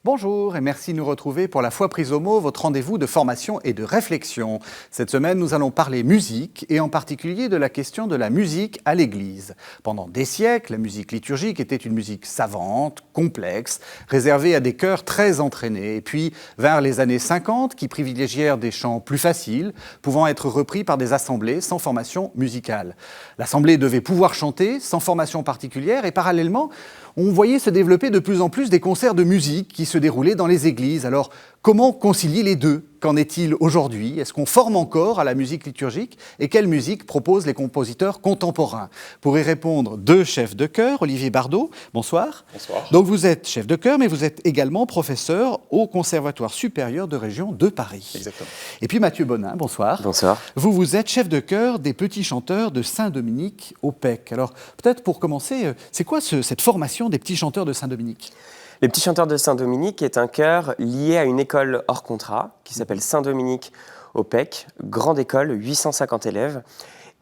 Bonjour et merci de nous retrouver pour la Foi prise au mot, votre rendez-vous de formation et de réflexion. Cette semaine, nous allons parler musique et en particulier de la question de la musique à l'Église. Pendant des siècles, la musique liturgique était une musique savante, complexe, réservée à des chœurs très entraînés. Et puis, vers les années 50, qui privilégièrent des chants plus faciles, pouvant être repris par des assemblées sans formation musicale. L'assemblée devait pouvoir chanter sans formation particulière et parallèlement, on voyait se développer de plus en plus des concerts de musique qui se déroulaient dans les églises. Alors, comment concilier les deux ? Qu'en est-il aujourd'hui ? Est-ce qu'on forme encore à la musique liturgique ? Et quelle musique proposent les compositeurs contemporains ? Pour y répondre, deux chefs de chœur, Olivier Bardot, bonsoir. Bonsoir. Donc vous êtes chef de chœur, mais vous êtes également professeur au Conservatoire supérieur de région de Paris. Exactement. Et puis Mathieu Bonin, bonsoir. Bonsoir. Vous êtes chef de chœur des petits chanteurs de Saint-Dominique au PEC. Alors peut-être pour commencer, c'est quoi cette formation des petits chanteurs de Saint-Dominique ? Les Petits Chanteurs de Saint-Dominique est un chœur lié à une école hors contrat qui s'appelle Saint-Dominique au PEC, grande école, 850 élèves,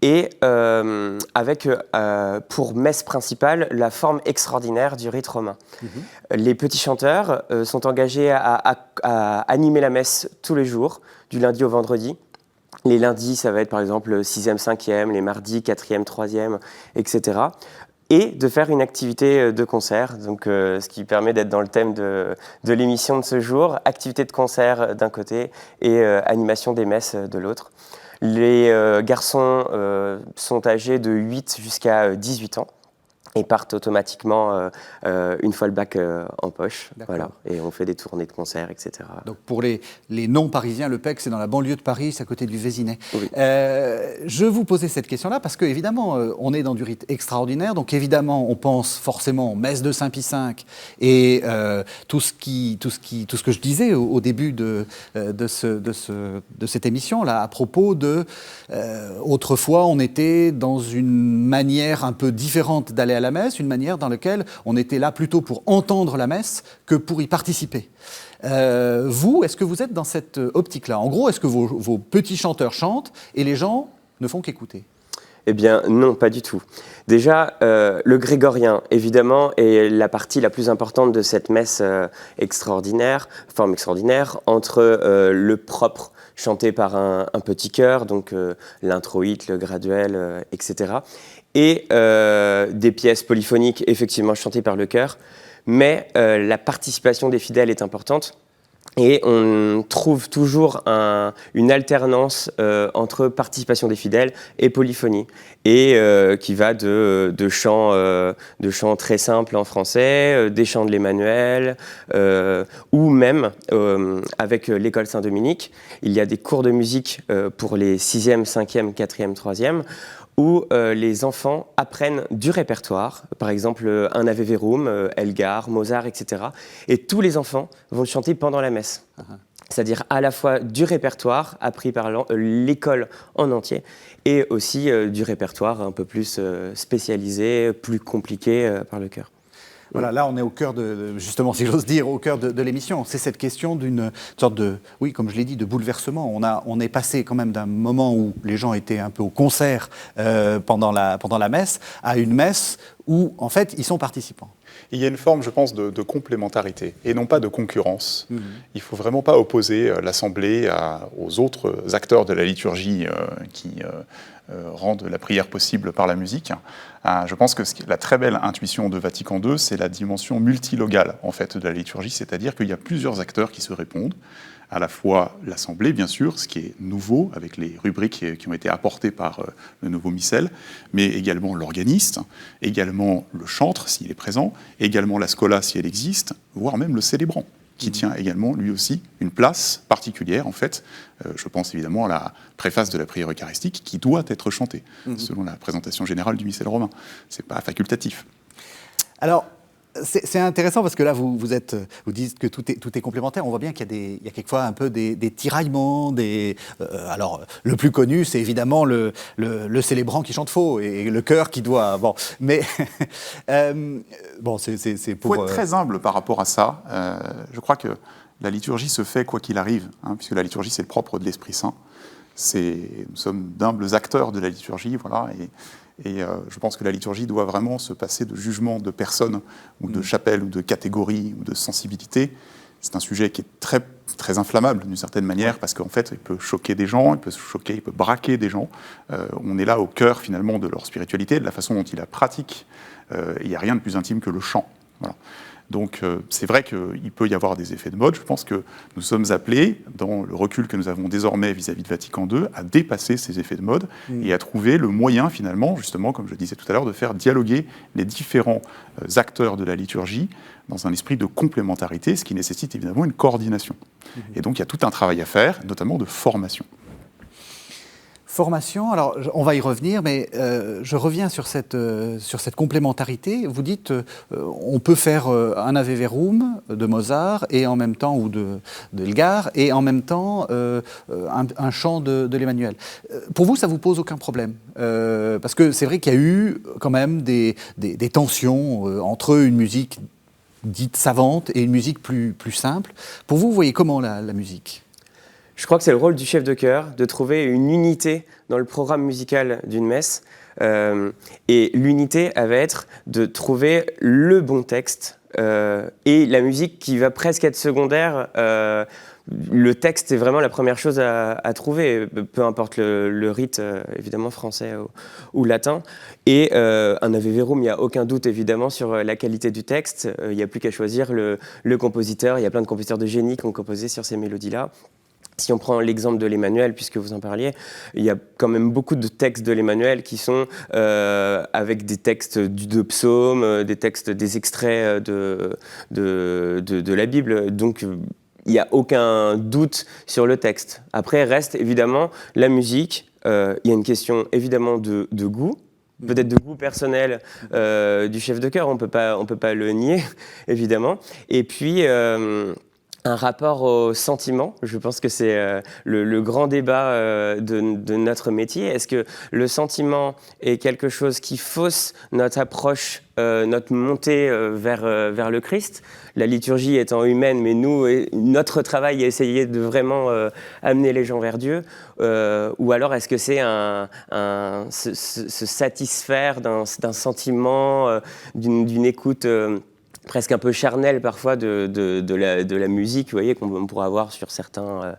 et avec pour messe principale la forme extraordinaire du rite romain. Les petits chanteurs sont engagés à animer la messe tous les jours, du lundi au vendredi. Les lundis, ça va être par exemple 6e, 5e, les mardis, 4e, 3e, etc. Et de faire une activité de concert, donc, ce qui permet d'être dans le thème de l'émission de ce jour, activité de concert d'un côté et animation des messes de l'autre. Les garçons sont âgés de 8 jusqu'à 18 ans et partent automatiquement une fois le bac en poche. Voilà. Et on fait des tournées de concerts, etc. Donc pour les non-parisiens, le PEC, c'est dans la banlieue de Paris, c'est à côté du Vésinet. Oui. Je vous posais cette question-là parce qu'évidemment, on est dans du rite extraordinaire. Donc évidemment, on pense forcément messe de Saint-Pie V et tout ce que je disais au début de cette émission-là, à propos de... autrefois, on était dans une manière un peu différente d'aller à la messe, une manière dans laquelle on était là plutôt pour entendre la messe que pour y participer. Vous, est-ce que vous êtes dans cette optique-là ? En gros, est-ce que vos petits chanteurs chantent et les gens ne font qu'écouter ? Eh bien, non, pas du tout. Déjà, le grégorien, évidemment, est la partie la plus importante de cette messe extraordinaire, forme extraordinaire, entre le propre, chanté par un petit chœur, donc l'introïte, le graduel, etc., et des pièces polyphoniques, effectivement, chantées par le chœur, mais la participation des fidèles est importante. Et on trouve toujours une alternance entre participation des fidèles et polyphonie, et qui va de chants très simples en français, des chants de l'Emmanuel, ou même avec l'école Saint-Dominique, il y a des cours de musique pour les 6e, 5e, 4e, 3e, où les enfants apprennent du répertoire, par exemple un Ave Verum, Elgar, Mozart, etc. Et tous les enfants vont chanter pendant la messe. C'est-à-dire à la fois du répertoire appris par l'école en entier et aussi du répertoire un peu plus spécialisé, plus compliqué par le chœur. Voilà, là on est au cœur justement, si j'ose dire, au cœur de l'émission. C'est cette question d'une sorte de, oui, comme je l'ai dit, de bouleversement. On est passé quand même d'un moment où les gens étaient un peu au concert pendant la messe, à une messe où, en fait, ils sont participants. Il y a une forme, je pense, de complémentarité et non pas de concurrence. Il ne faut vraiment pas opposer l'Assemblée aux autres acteurs de la liturgie qui rendent la prière possible par la musique. Je pense que la très belle intuition de Vatican II, c'est la dimension multilogale en fait, de la liturgie, c'est-à-dire qu'il y a plusieurs acteurs qui se répondent, à la fois l'Assemblée, bien sûr, ce qui est nouveau, avec les rubriques qui ont été apportées par le nouveau missel, mais également l'organiste, également le chantre, s'il est présent, également la scola, si elle existe, voire même le célébrant, qui tient également, lui aussi, une place particulière, en fait. Je pense évidemment à la préface de la prière eucharistique, qui doit être chantée, selon la présentation générale du missel romain. Ce n'est pas facultatif. Alors, c'est intéressant parce que là, vous dites que tout est complémentaire. On voit bien qu'il y a quelquefois un peu des tiraillements. Alors, le plus connu, c'est évidemment le célébrant qui chante faux et le chœur qui doit... Bon, mais... bon, c'est pour... Il faut être très humble par rapport à ça. Je crois que la liturgie se fait quoi qu'il arrive, puisque la liturgie, c'est le propre de l'Esprit Saint. Nous sommes d'humbles acteurs de la liturgie, voilà, et je pense que la liturgie doit vraiment se passer de jugement de personnes, ou de chapelles, ou de catégories, ou de sensibilités, c'est un sujet qui est très, très inflammable d'une certaine manière, parce qu'en fait, il peut choquer des gens, il peut braquer des gens. On est là au cœur finalement de leur spiritualité, de la façon dont ils la pratiquent. Il n'y a rien de plus intime que le chant. Voilà. Donc c'est vrai qu'il peut y avoir des effets de mode. Je pense que nous sommes appelés, dans le recul que nous avons désormais vis-à-vis de Vatican II, à dépasser ces effets de mode et à trouver le moyen finalement, justement, comme je disais tout à l'heure, de faire dialoguer les différents acteurs de la liturgie dans un esprit de complémentarité, ce qui nécessite évidemment une coordination. Et donc il y a tout un travail à faire, notamment de formation. Formation, alors on va y revenir, mais je reviens sur cette complémentarité. Vous dites on peut faire un Ave Verum de Mozart et en même temps, ou de Elgar, et en même temps un chant de l'Emmanuel. Pour vous, ça ne vous pose aucun problème parce que c'est vrai qu'il y a eu quand même des tensions entre une musique dite savante et une musique plus simple. Pour vous, vous voyez comment la musique ? Je crois que c'est le rôle du chef de chœur de trouver une unité dans le programme musical d'une messe. Et l'unité, elle va être de trouver le bon texte et la musique qui va presque être secondaire. Le texte est vraiment la première chose à trouver, peu importe le rite, évidemment français ou latin. Et un Ave Verum, il n'y a aucun doute évidemment sur la qualité du texte. Il n'y a plus qu'à choisir le compositeur. Il y a plein de compositeurs de génie qui ont composé sur ces mélodies-là. Si on prend l'exemple de l'Emmanuel, puisque vous en parliez, il y a quand même beaucoup de textes de l'Emmanuel qui sont avec des textes de psaumes, des extraits de la Bible. Donc, il n'y a aucun doute sur le texte. Après, reste évidemment la musique. Il y a une question évidemment de goût. Peut-être de goût personnel du chef de chœur, on peut pas le nier, évidemment. Et puis, un rapport au sentiment, je pense que c'est le grand débat de notre métier. Est-ce que le sentiment est quelque chose qui fausse notre approche, notre montée vers le Christ ? La liturgie étant humaine, mais nous, notre travail est essayer de vraiment amener les gens vers Dieu. Ou alors est-ce que c'est se satisfaire d'un sentiment, d'une écoute presque un peu charnel parfois de la musique, vous voyez, qu'on pourrait avoir sur certains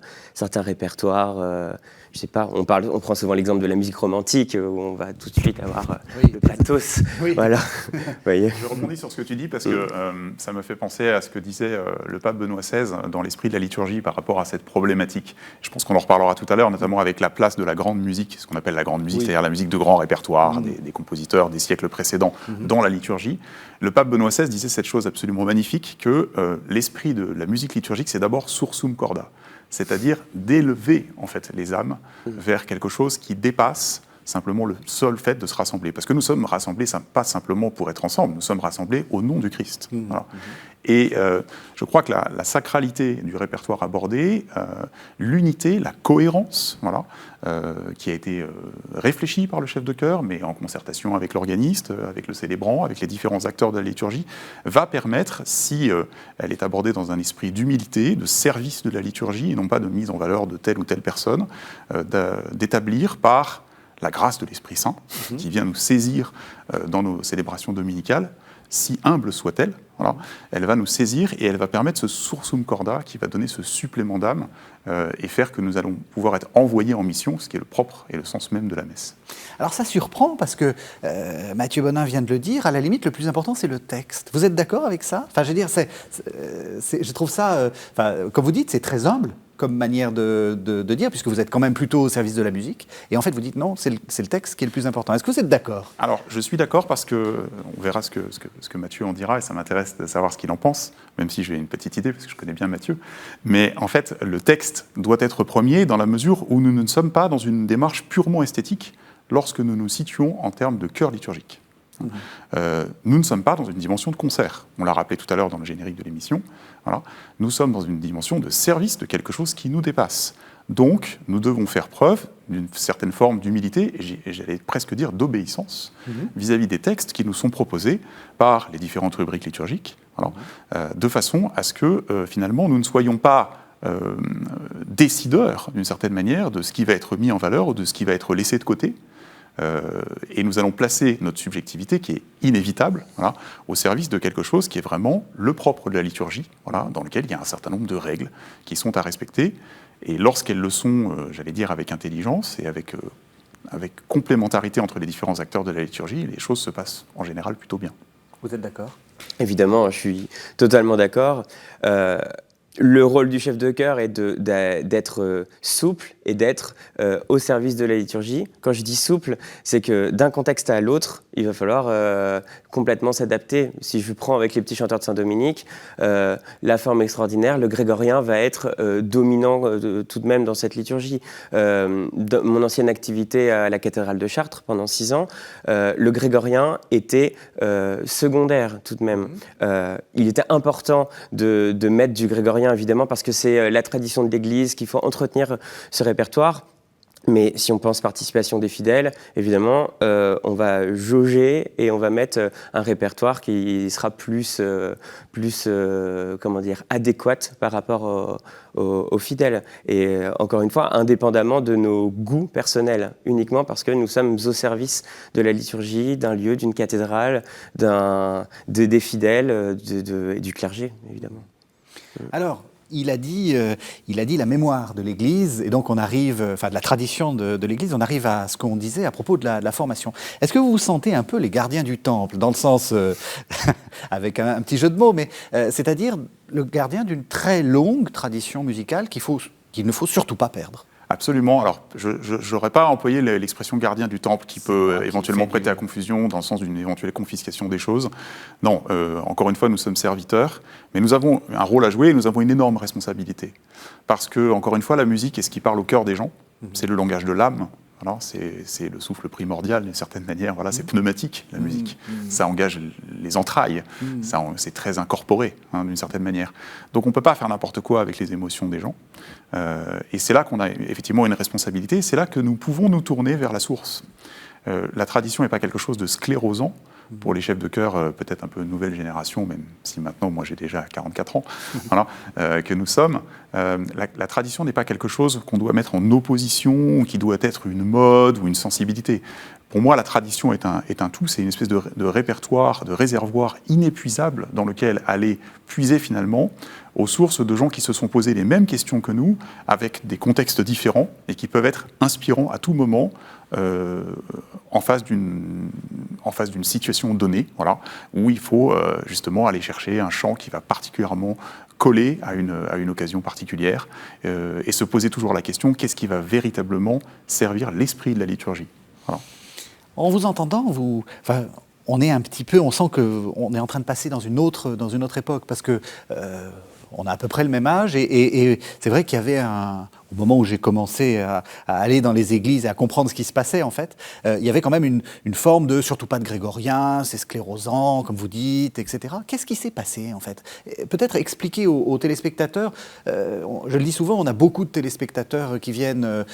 répertoires. Je sais pas, on prend souvent l'exemple de la musique romantique où on va tout de suite avoir le pathos. Oui. Voilà. Voyez. Je rebondis sur ce que tu dis parce que ça me fait penser à ce que disait le pape Benoît XVI dans l'esprit de la liturgie par rapport à cette problématique. Je pense qu'on en reparlera tout à l'heure, notamment avec la place de la grande musique, ce qu'on appelle la grande musique, c'est-à-dire la musique de grand répertoire, des compositeurs des siècles précédents dans la liturgie. Le pape Benoît XVI disait cette chose absolument magnifique que l'esprit de la musique liturgique, c'est d'abord sursum corda, c'est-à-dire d'élever en fait les âmes vers quelque chose qui dépasse simplement le seul fait de se rassembler. Parce que nous sommes rassemblés pas simplement pour être ensemble, nous sommes rassemblés au nom du Christ. Voilà. Et je crois que la sacralité du répertoire abordé, l'unité, la cohérence, voilà, qui a été réfléchie par le chef de chœur, mais en concertation avec l'organiste, avec le célébrant, avec les différents acteurs de la liturgie, va permettre, si elle est abordée dans un esprit d'humilité, de service de la liturgie, et non pas de mise en valeur de telle ou telle personne, d'établir par la grâce de l'Esprit Saint, qui vient nous saisir dans nos célébrations dominicales, si humble soit-elle, voilà, elle va nous saisir et elle va permettre ce sursum corda qui va donner ce supplément d'âme et faire que nous allons pouvoir être envoyés en mission, ce qui est le propre et le sens même de la messe. Alors ça surprend parce que Mathieu Bonin vient de le dire, à la limite le plus important c'est le texte. Vous êtes d'accord avec ça ? Enfin je veux dire, je trouve ça, comme vous dites, c'est très humble comme manière de dire, puisque vous êtes quand même plutôt au service de la musique, et en fait vous dites non, c'est le texte qui est le plus important. Est-ce que vous êtes d'accord ? Alors je suis d'accord parce que, on verra ce que Mathieu en dira, et ça m'intéresse de savoir ce qu'il en pense, même si j'ai une petite idée, parce que je connais bien Mathieu, mais en fait le texte doit être premier dans la mesure où nous ne sommes pas dans une démarche purement esthétique lorsque nous nous situons en termes de chœur liturgique. Nous ne sommes pas dans une dimension de concert. On l'a rappelé tout à l'heure dans le générique de l'émission. Voilà. Nous sommes dans une dimension de service de quelque chose qui nous dépasse. Donc, nous devons faire preuve d'une certaine forme d'humilité, et j'allais presque dire d'obéissance, vis-à-vis des textes qui nous sont proposés par les différentes rubriques liturgiques, voilà, de façon à ce que, finalement, nous ne soyons pas décideurs, d'une certaine manière, de ce qui va être mis en valeur ou de ce qui va être laissé de côté, Et nous allons placer notre subjectivité, qui est inévitable, voilà, au service de quelque chose qui est vraiment le propre de la liturgie, voilà, dans lequel il y a un certain nombre de règles qui sont à respecter. Et lorsqu'elles le sont, j'allais dire, avec intelligence et avec complémentarité entre les différents acteurs de la liturgie, les choses se passent en général plutôt bien. Vous êtes d'accord ? Évidemment, je suis totalement d'accord. Le rôle du chef de chœur est d'être souple et d'être au service de la liturgie. Quand je dis souple, c'est que d'un contexte à l'autre, il va falloir complètement s'adapter. Si je prends avec les petits chanteurs de Saint-Dominique, la forme extraordinaire, le grégorien va être dominant tout de même dans cette liturgie. Dans mon ancienne activité à la cathédrale de Chartres pendant 6 ans, le grégorien était secondaire tout de même. Il était important de mettre du grégorien, évidemment, parce que c'est la tradition de l'Église qu'il faut entretenir ce répertoire. Mais si on pense participation des fidèles, évidemment, on va jauger et on va mettre un répertoire qui sera plus adéquat par rapport aux fidèles. Et encore une fois, indépendamment de nos goûts personnels, uniquement parce que nous sommes au service de la liturgie, d'un lieu, d'une cathédrale, des fidèles et du clergé, évidemment. Alors, il a dit la mémoire de l'Église, et donc on arrive, enfin de la tradition de l'Église, on arrive à ce qu'on disait à propos de la formation. Est-ce que vous vous sentez un peu les gardiens du temple, dans le sens, avec un petit jeu de mots, mais c'est-à-dire le gardien d'une très longue tradition musicale qu'il ne faut surtout pas perdre? Absolument. Alors, je n'aurais pas employé l'expression gardien du temple qui peut éventuellement prêter à confusion dans le sens d'une éventuelle confiscation des choses. Non, encore une fois, nous sommes serviteurs, mais nous avons un rôle à jouer et nous avons une énorme responsabilité. Parce que, encore une fois, la musique est ce qui parle au cœur des gens. C'est le langage de l'âme. Voilà, c'est le souffle primordial, d'une certaine manière. Voilà, c'est pneumatique, la musique. Ça engage les entrailles. C'est très incorporé, d'une certaine manière. Donc on ne peut pas faire n'importe quoi avec les émotions des gens. Et c'est là qu'on a effectivement une responsabilité. C'est là que nous pouvons nous tourner vers la source. La tradition n'est pas quelque chose de sclérosant. Pour les chefs de chœur, peut-être un peu nouvelle génération, même si maintenant, moi j'ai déjà 44 ans, voilà, que nous sommes, la tradition n'est pas quelque chose qu'on doit mettre en opposition, qui doit être une mode ou une sensibilité. Pour moi, la tradition est un tout, c'est une espèce de répertoire, de réservoir inépuisable dans lequel aller puiser finalement aux sources de gens qui se sont posés les mêmes questions que nous, avec des contextes différents et qui peuvent être inspirants à tout moment en face d'une situation donnée, voilà, où il faut justement aller chercher un chant qui va particulièrement coller à une occasion particulière et se poser toujours la question, qu'est-ce qui va véritablement servir l'esprit de la liturgie, voilà. En vous entendant, on est un petit peu, on sent qu'on est en train de passer dans une autre époque, parce que on a à peu près le même âge, et c'est vrai qu'il y avait au moment où j'ai commencé à aller dans les églises et à comprendre ce qui se passait, en fait, il y avait quand même une forme de surtout pas de grégorien, c'est sclérosant, comme vous dites, etc. Qu'est-ce qui s'est passé, en fait? Peut-être expliquer aux téléspectateurs, je le dis souvent, on a beaucoup de téléspectateurs qui viennent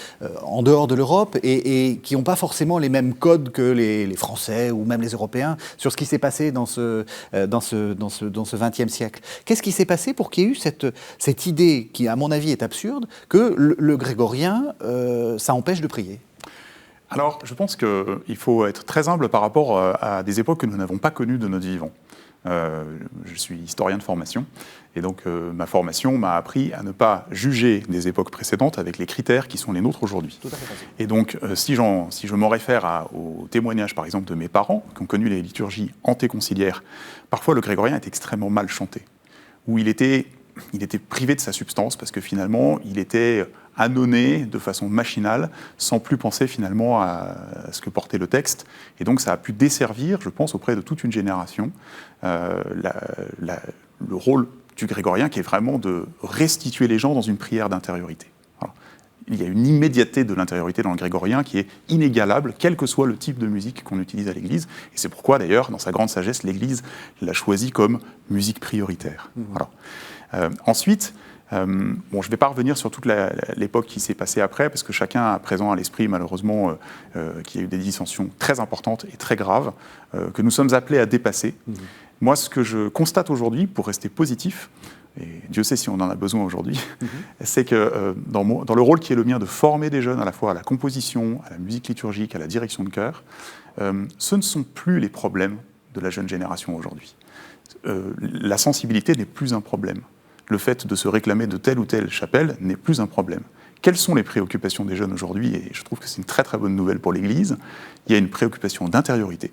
en dehors de l'Europe et qui n'ont pas forcément les mêmes codes que les Français ou même les Européens sur ce qui s'est passé dans ce XXe siècle. Qu'est-ce qui s'est passé pour qu'il y ait eu cette idée, qui à mon avis est absurde, que le grégorien, ça empêche de prier? Alors, je pense qu'il faut être très humble par rapport à des époques que nous n'avons pas connues de notre vivant. Je suis historien de formation, et donc ma formation m'a appris à ne pas juger des époques précédentes avec les critères qui sont les nôtres aujourd'hui. Tout à fait possible. Et donc, si je m'en réfère au témoignage, par exemple, de mes parents, qui ont connu les liturgies antéconciliaires, parfois le grégorien est extrêmement mal chanté, où il était privé de sa substance, parce que finalement, il était annonné de façon machinale, sans plus penser finalement à ce que portait le texte. Et donc ça a pu desservir, je pense, auprès de toute une génération, le rôle du grégorien, qui est vraiment de restituer les gens dans une prière d'intériorité. Voilà. Il y a une immédiateté de l'intériorité dans le grégorien qui est inégalable, quel que soit le type de musique qu'on utilise à l'Église. Et c'est pourquoi, d'ailleurs, dans sa grande sagesse, l'Église l'a choisi comme musique prioritaire. Voilà. Ensuite, je ne vais pas revenir sur toute l'époque qui s'est passée après, parce que chacun a présent à l'esprit, malheureusement, qu'il y a eu des dissensions très importantes et très graves, que nous sommes appelés à dépasser. Moi, ce que je constate aujourd'hui, pour rester positif, et Dieu sait si on en a besoin aujourd'hui, c'est que dans le rôle qui est le mien de former des jeunes à la fois à la composition, à la musique liturgique, à la direction de chœur, ce ne sont plus les problèmes de la jeune génération aujourd'hui. La sensibilité n'est plus un problème. Le fait de se réclamer de telle ou telle chapelle n'est plus un problème. Quelles sont les préoccupations des jeunes aujourd'hui? Et je trouve que c'est une très très bonne nouvelle pour l'Église. Il y a une préoccupation d'intériorité,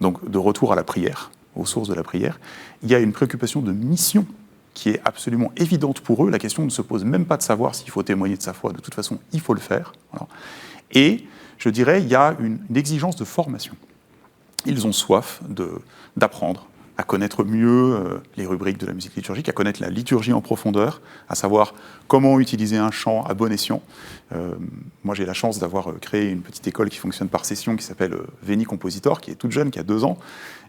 donc de retour à la prière, aux sources de la prière. Il y a une préoccupation de mission qui est absolument évidente pour eux. La question ne se pose même pas de savoir s'il faut témoigner de sa foi. De toute façon, il faut le faire. Voilà. Et je dirais, il y a une exigence de formation. Ils ont soif d'apprendre à connaître mieux les rubriques de la musique liturgique, à connaître la liturgie en profondeur, à savoir comment utiliser un chant à bon escient. Moi, j'ai la chance d'avoir créé une petite école qui fonctionne par session, qui s'appelle Veni Compositor, qui est toute jeune, qui a 2 ans,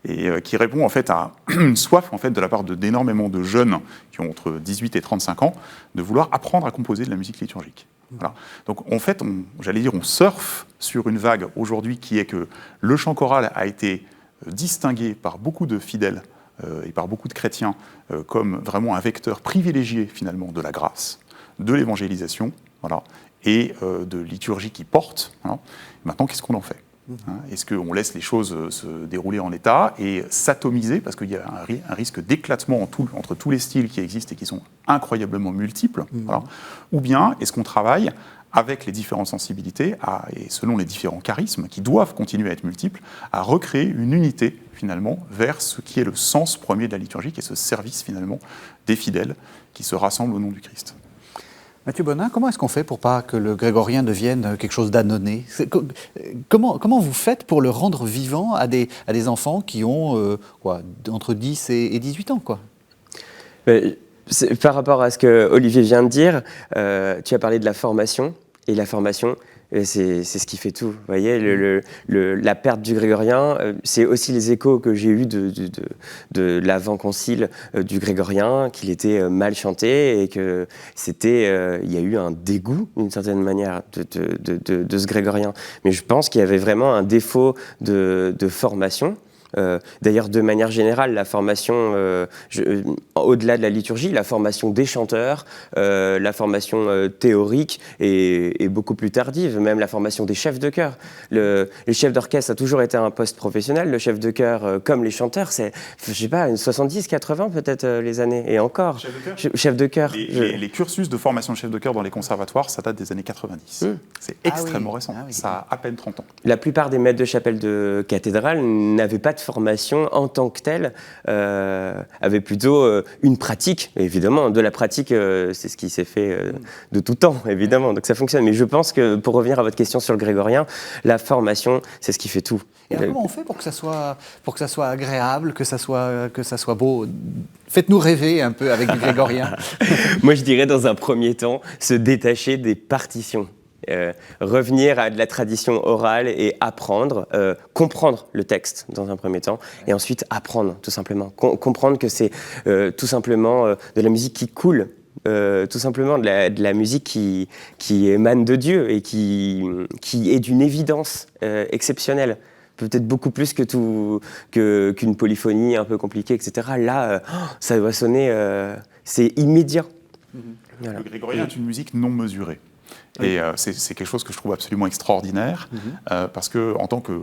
et qui répond en fait à une soif en fait, de la part d'énormément de jeunes qui ont entre 18 et 35 ans, de vouloir apprendre à composer de la musique liturgique. Voilà. Donc en fait, on surfe sur une vague aujourd'hui qui est que le chant choral a été distingué par beaucoup de fidèles et par beaucoup de chrétiens comme vraiment un vecteur privilégié finalement de la grâce, de l'évangélisation, voilà, et de liturgie qui porte. Voilà. Maintenant, qu'est-ce qu'on en fait? Est-ce qu'on laisse les choses se dérouler en état et s'atomiser, parce qu'il y a un risque d'éclatement entre tous les styles qui existent et qui sont incroyablement multiples, voilà. Ou bien est-ce qu'on travaille avec les différentes sensibilités et selon les différents charismes qui doivent continuer à être multiples, à recréer une unité finalement vers ce qui est le sens premier de la liturgie, qui est ce service finalement des fidèles qui se rassemblent au nom du Christ. Mathieu Bonin, comment est-ce qu'on fait pour pas que le grégorien devienne quelque chose d'annonné? Comment vous faites pour le rendre vivant à des enfants qui ont entre 10 et 18 ans quoi? Par rapport à ce que Olivier vient de dire, tu as parlé de la formation, et la formation, c'est ce qui fait tout. Vous voyez, la perte du grégorien, c'est aussi les échos que j'ai eus de l'avant-concile du grégorien, qu'il était mal chanté et que il y a eu un dégoût, d'une certaine manière, de ce grégorien. Mais je pense qu'il y avait vraiment un défaut de formation. D'ailleurs, de manière générale, la formation, au-delà de la liturgie, la formation des chanteurs, la formation théorique est beaucoup plus tardive, même la formation des chefs de chœur. Les chefs d'orchestre a toujours été un poste professionnel, le chef de chœur, comme les chanteurs, c'est, je sais pas, 70, 80 peut-être les années, et encore. Chef de chœur. Les cursus de formation de chef de chœur dans les conservatoires, ça date des années 90. C'est extrêmement récent, ça a à peine 30 ans. La plupart des maîtres de chapelle de cathédrale n'avaient pas de formation en tant que telle, avait plutôt une pratique, évidemment, de la pratique, c'est ce qui s'est fait de tout temps, évidemment, donc ça fonctionne. Mais je pense que, pour revenir à votre question sur le grégorien, la formation, c'est ce qui fait tout. Et alors, comment on fait pour que ça soit agréable, que ça soit beau? Faites-nous rêver un peu avec du grégorien. Moi, je dirais, dans un premier temps, se détacher des partitions. Revenir à de la tradition orale et apprendre, comprendre le texte dans un premier temps, et ensuite apprendre tout simplement, comprendre que c'est tout simplement de la musique qui coule, tout simplement de la musique qui émane de Dieu et qui est d'une évidence exceptionnelle. Peut-être beaucoup plus qu'une polyphonie un peu compliquée, etc. Là, ça doit sonner, c'est immédiat. Voilà. Le grégorien est une musique non mesurée. Et c'est quelque chose que je trouve absolument extraordinaire, parce que, en tant que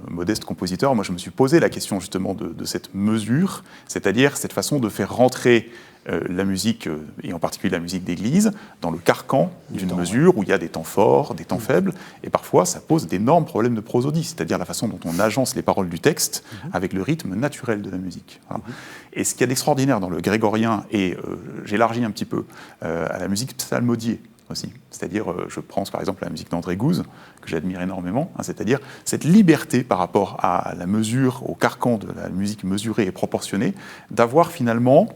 modeste compositeur, moi je me suis posé la question justement de cette mesure, c'est-à-dire cette façon de faire rentrer la musique, et en particulier la musique d'église, dans le carcan d'une mesure où il y a des temps forts, des temps faibles, et parfois ça pose d'énormes problèmes de prosodie, c'est-à-dire la façon dont on agence les paroles du texte avec le rythme naturel de la musique. Voilà. Et ce qu'il y a d'extraordinaire dans le grégorien, et j'élargis un petit peu à la musique psalmodiée, aussi. C'est-à-dire, je prends par exemple la musique d'André Gouze, que j'admire énormément, c'est-à-dire cette liberté par rapport à la mesure, au carcan de la musique mesurée et proportionnée, d'avoir finalement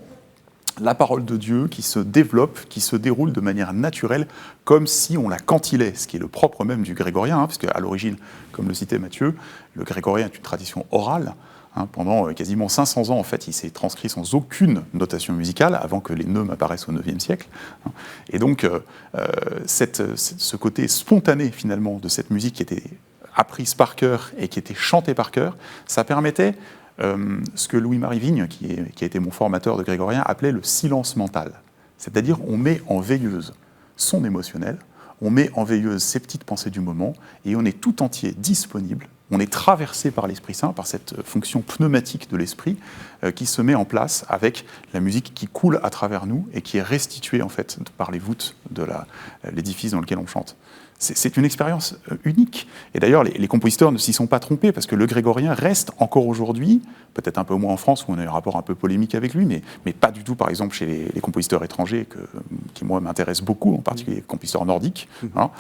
la parole de Dieu qui se développe, qui se déroule de manière naturelle, comme si on la cantilait, ce qui est le propre même du grégorien, puisque à l'origine, comme le citait Mathieu, le grégorien est une tradition orale. Pendant quasiment 500 ans, en fait, il s'est transcrit sans aucune notation musicale, avant que les neumes apparaissent au IXe siècle. Et donc, ce côté spontané, finalement, de cette musique qui était apprise par cœur et qui était chantée par cœur, ça permettait ce que Louis-Marie Vigne, qui a été mon formateur de grégorien, appelait le silence mental. C'est-à-dire on met en veilleuse son émotionnel, on met en veilleuse ses petites pensées du moment, et on est tout entier disponible. On est traversé par l'Esprit Saint, par cette fonction pneumatique de l'Esprit qui se met en place avec la musique qui coule à travers nous et qui est restituée en fait par les voûtes de l'édifice dans lequel on chante. C'est une expérience unique. Et d'ailleurs, les compositeurs ne s'y sont pas trompés parce que le grégorien reste encore aujourd'hui, peut-être un peu moins en France où on a un rapport un peu polémique avec lui, mais pas du tout, par exemple, chez les compositeurs étrangers qui, moi, m'intéressent beaucoup, en particulier les compositeurs nordiques. Hein.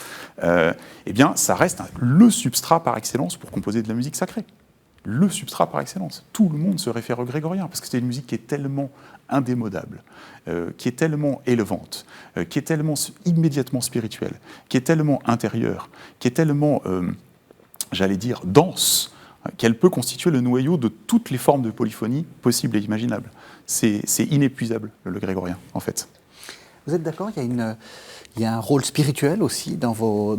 Eh bien, ça reste le substrat par excellence pour composer de la musique sacrée. Le substrat par excellence. Tout le monde se réfère au grégorien parce que c'est une musique qui est tellement indémodable, qui est tellement élevante, qui est tellement immédiatement spirituelle, qui est tellement intérieure, qui est tellement, j'allais dire, dense, qu'elle peut constituer le noyau de toutes les formes de polyphonie possibles et imaginables. C'est inépuisable, le grégorien, en fait. Vous êtes d'accord, il y a un rôle spirituel aussi dans vos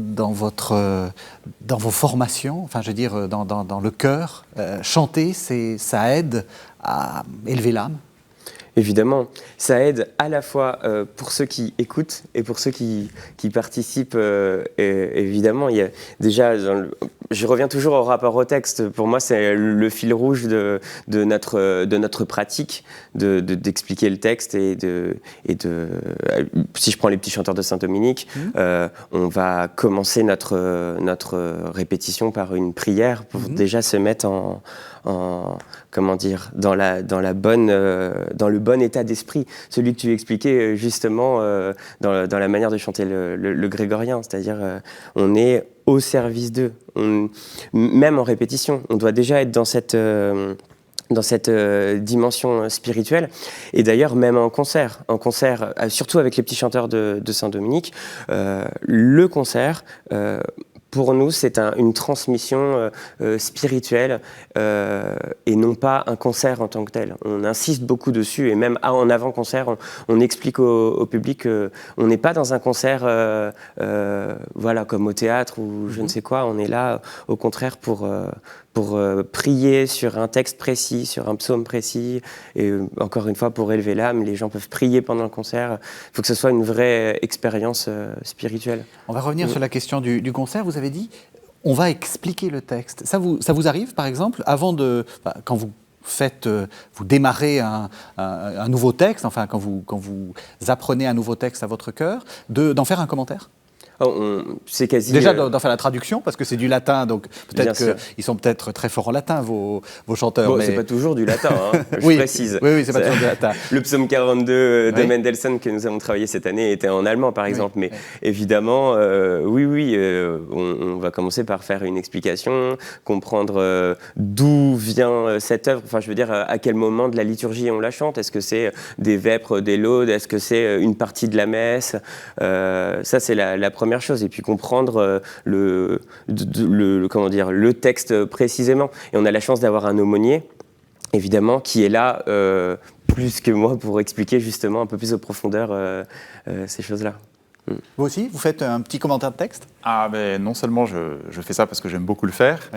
formations, enfin je veux dire dans le chœur. Chanter, ça aide à élever l'âme. Évidemment, ça aide à la fois pour ceux qui écoutent et pour ceux qui participent. Évidemment, il y a déjà, je reviens toujours au rapport au texte. Pour moi, c'est le fil rouge de notre pratique, d'expliquer le texte si je prends les petits chanteurs de Saint-Dominique, on va commencer notre répétition par une prière pour déjà se mettre comment dire, dans le bon état d'esprit. Celui que tu expliquais justement dans la manière de chanter le grégorien, c'est-à-dire on est au service d'eux. Même en répétition, on doit déjà être dans cette dimension spirituelle. Et d'ailleurs, même en concert, surtout avec les petits chanteurs de Saint-Dominique, le concert, pour nous, c'est une transmission spirituelle et non pas un concert en tant que tel. On insiste beaucoup dessus et même en avant-concert, on explique au public qu'on n'est pas dans un concert comme au théâtre ou je ne sais quoi. On est là, au contraire, pour prier sur un texte précis, sur un psaume précis, et encore une fois, pour élever l'âme, les gens peuvent prier pendant le concert. Il faut que ce soit une vraie expérience spirituelle. On va revenir sur la question du concert. Vous avez dit, on va expliquer le texte. Ça vous arrive, par exemple, quand vous démarrez un nouveau texte, enfin, quand vous apprenez un nouveau texte à votre chœur, d'en faire un commentaire ? C'est quasi... Déjà d'en faire la traduction, parce que c'est du latin, donc peut-être qu'ils sont peut-être très forts en latin, vos chanteurs. Bon, mais... c'est pas toujours du latin, hein, je précise. Oui, c'est pas toujours du latin. Le psaume 42 de Mendelssohn que nous avons travaillé cette année était en allemand, par exemple. Mais évidemment, on va commencer par faire une explication, comprendre d'où vient cette œuvre. Enfin, je veux dire, à quel moment de la liturgie on la chante. Est-ce que c'est des vêpres, des laudes? Est-ce que c'est une partie de la messe? Ça, c'est la première chose, et puis comprendre le texte précisément. Et on a la chance d'avoir un aumônier, évidemment, qui est là plus que moi pour expliquer justement un peu plus en profondeur ces choses-là. Vous aussi, vous faites un petit commentaire de texte ? Ah ben non seulement je fais ça parce que j'aime beaucoup le faire,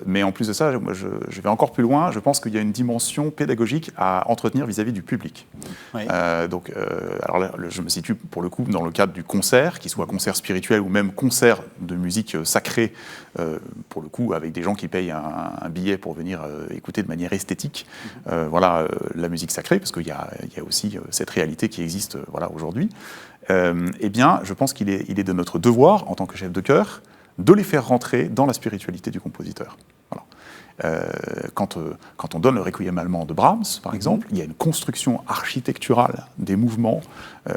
mais en plus de ça, je vais encore plus loin. Je pense qu'il y a une dimension pédagogique à entretenir vis-à-vis du public. Alors là, je me situe pour le coup dans le cadre du concert, qu'il soit concert spirituel ou même concert de musique sacrée, pour le coup avec des gens qui payent un billet pour venir écouter de manière esthétique. La musique sacrée, parce qu'il y a aussi cette réalité qui existe aujourd'hui. Eh bien, je pense qu'il est de notre devoir, en tant que chef de chœur, de les faire rentrer dans la spiritualité du compositeur. Voilà. Quand on donne le Requiem allemand de Brahms, par exemple, il y a une construction architecturale des mouvements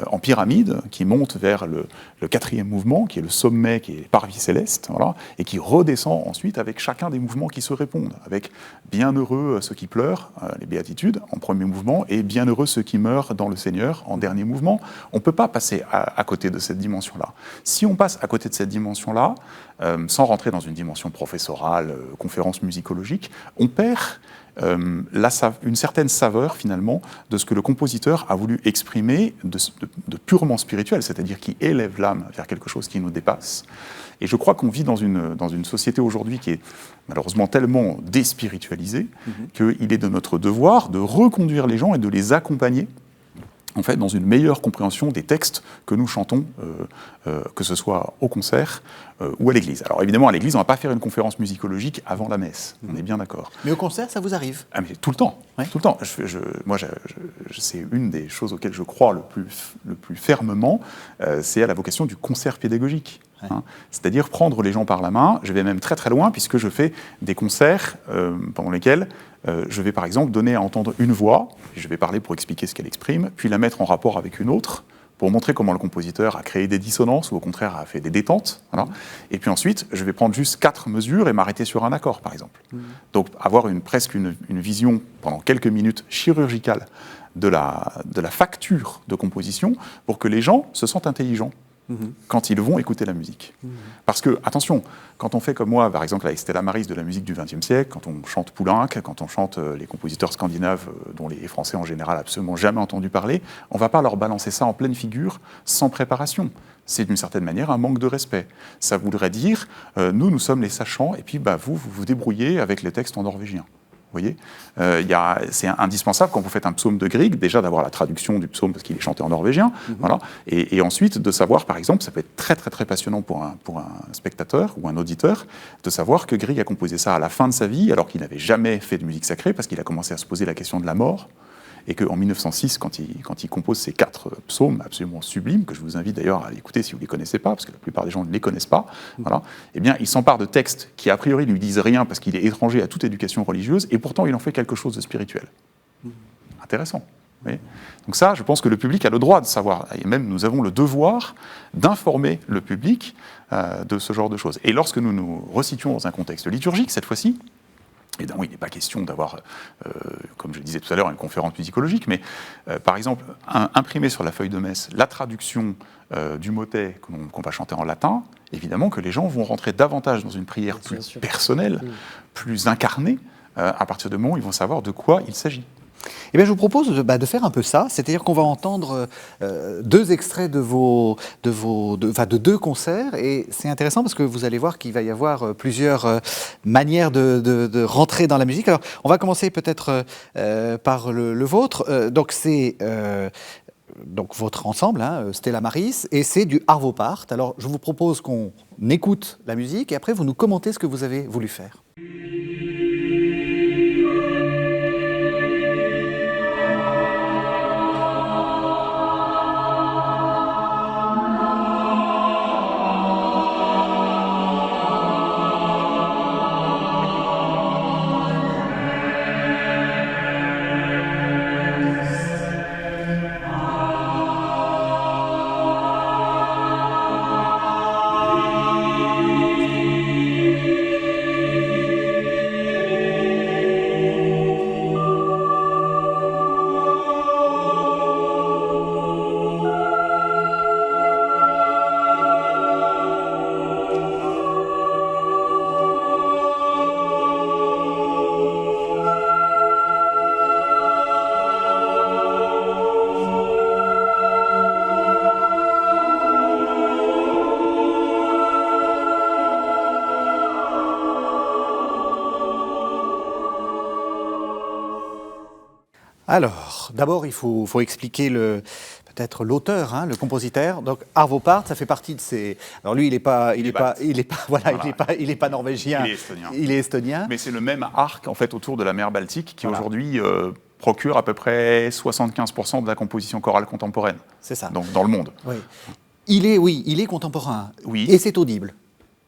en pyramide qui monte vers le quatrième mouvement, qui est le sommet, qui est les parvis célestes, et qui redescend ensuite avec chacun des mouvements qui se répondent, avec bienheureux ceux qui pleurent, les béatitudes, en premier mouvement, et bienheureux ceux qui meurent dans le Seigneur, en dernier mouvement. On ne peut pas passer à côté de cette dimension-là. Si on passe à côté de cette dimension-là, sans rentrer dans une dimension professorale, conférence musicologique, musicologique, on perd une certaine saveur finalement de ce que le compositeur a voulu exprimer de purement spirituel, c'est-à-dire qui élève l'âme vers quelque chose qui nous dépasse. Et je crois qu'on vit dans une société aujourd'hui qui est malheureusement tellement déspiritualisée qu'il est de notre devoir de reconduire les gens et de les accompagner en fait, dans une meilleure compréhension des textes que nous chantons, que ce soit au concert ou à l'église. Alors évidemment, à l'église, on ne va pas faire une conférence musicologique avant la messe, on est bien d'accord. Mais au concert, ça vous arrive? Ah, mais tout le temps, ouais. Tout le temps. C'est une des choses auxquelles je crois le plus fermement, c'est à la vocation du concert pédagogique. Ouais. Hein, c'est-à-dire prendre les gens par la main. Je vais même très très loin, puisque je fais des concerts pendant lesquels je vais par exemple donner à entendre une voix, je vais parler pour expliquer ce qu'elle exprime, puis la mettre en rapport avec une autre, pour montrer comment le compositeur a créé des dissonances ou au contraire a fait des détentes. Voilà. Et puis ensuite, je vais prendre juste 4 mesures et m'arrêter sur un accord, par exemple. Donc avoir presque une vision pendant quelques minutes chirurgicale de la facture de composition pour que les gens se sentent intelligents quand ils vont écouter la musique. Parce que, attention, quand on fait comme moi, par exemple avec Stella Maris de la musique du XXe siècle, quand on chante Poulenc, quand on chante les compositeurs scandinaves dont les Français en général absolument jamais entendu parler, on ne va pas leur balancer ça en pleine figure sans préparation. C'est d'une certaine manière un manque de respect. Ça voudrait dire, nous sommes les sachants, et puis vous vous débrouillez avec les textes en norvégien. Vous voyez, c'est indispensable quand vous faites un psaume de Grieg, déjà d'avoir la traduction du psaume parce qu'il est chanté en norvégien, voilà, et ensuite de savoir, par exemple, ça peut être très très très passionnant pour un spectateur ou un auditeur, de savoir que Grieg a composé ça à la fin de sa vie, alors qu'il n'avait jamais fait de musique sacrée, parce qu'il a commencé à se poser la question de la mort, et qu'en 1906, quand il compose ces 4 psaumes absolument sublimes, que je vous invite d'ailleurs à écouter si vous ne les connaissez pas, parce que la plupart des gens ne les connaissent pas, voilà, eh bien, il s'empare de textes qui, a priori, lui disent rien parce qu'il est étranger à toute éducation religieuse, et pourtant, il en fait quelque chose de spirituel. Intéressant. Oui. Donc ça, je pense que le public a le droit de savoir, et même nous avons le devoir d'informer le public de ce genre de choses. Et lorsque nous nous resituons dans un contexte liturgique, cette fois-ci, évidemment, il n'est pas question d'avoir, comme je le disais tout à l'heure, une conférence musicologique, mais par exemple, imprimer sur la feuille de messe la traduction du motet qu'on va chanter en latin, évidemment que les gens vont rentrer davantage dans une prière plus personnelle, plus incarnée, à partir du moment où ils vont savoir de quoi il s'agit. Eh bien, je vous propose de faire un peu ça, c'est-à-dire qu'on va entendre 2 extraits de 2 concerts, et c'est intéressant parce que vous allez voir qu'il va y avoir plusieurs manières de rentrer dans la musique. Alors, on va commencer peut-être par le vôtre. Donc, c'est donc votre ensemble, Stella Maris, et c'est du Arvo Part. Alors, je vous propose qu'on écoute la musique et après vous nous commentez ce que vous avez voulu faire. Alors, d'abord, il faut expliquer peut-être l'auteur, le compositeur. Donc, Arvo Part, ça fait partie de ses. Alors lui, il n'est pas norvégien. Il est estonien. Mais c'est le même arc en fait autour de la mer Baltique qui aujourd'hui procure à peu près 75% de la composition chorale contemporaine. C'est ça. Donc dans le monde. Oui. Il est contemporain. Oui. Et c'est audible.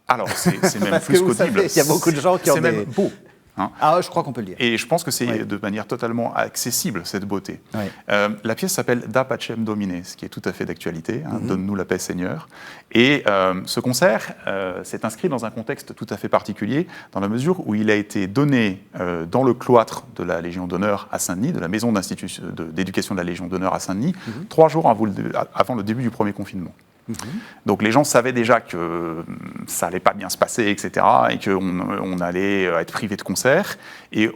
Alors c'est même plus qu'audible. Il y a beaucoup de gens qui ont des. C'est même beau. Je crois qu'on peut le dire. Et je pense que c'est de manière totalement accessible, cette beauté. Oui. La pièce s'appelle Da Pacem Domine, ce qui est tout à fait d'actualité, Donne-nous la paix Seigneur. Et ce concert s'est inscrit dans un contexte tout à fait particulier, dans la mesure où il a été donné dans le cloître de la Légion d'honneur à Saint-Denis, de la maison d'éducation de la Légion d'honneur à Saint-Denis, 3 jours avant le début du premier confinement. Donc les gens savaient déjà que ça allait pas bien se passer, etc., et qu'on allait être privé de concerts. Et